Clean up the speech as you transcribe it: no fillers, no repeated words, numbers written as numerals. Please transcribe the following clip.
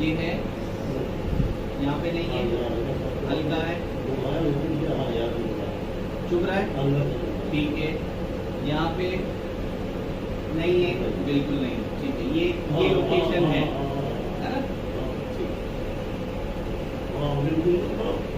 ये है, यहाँ पे नहीं है, हल्का है, चुभ रहा है, ठीक है। यहाँ पे नहीं है, बिल्कुल नहीं, ठीक है। ये लोकेशन है ना? ठीक है।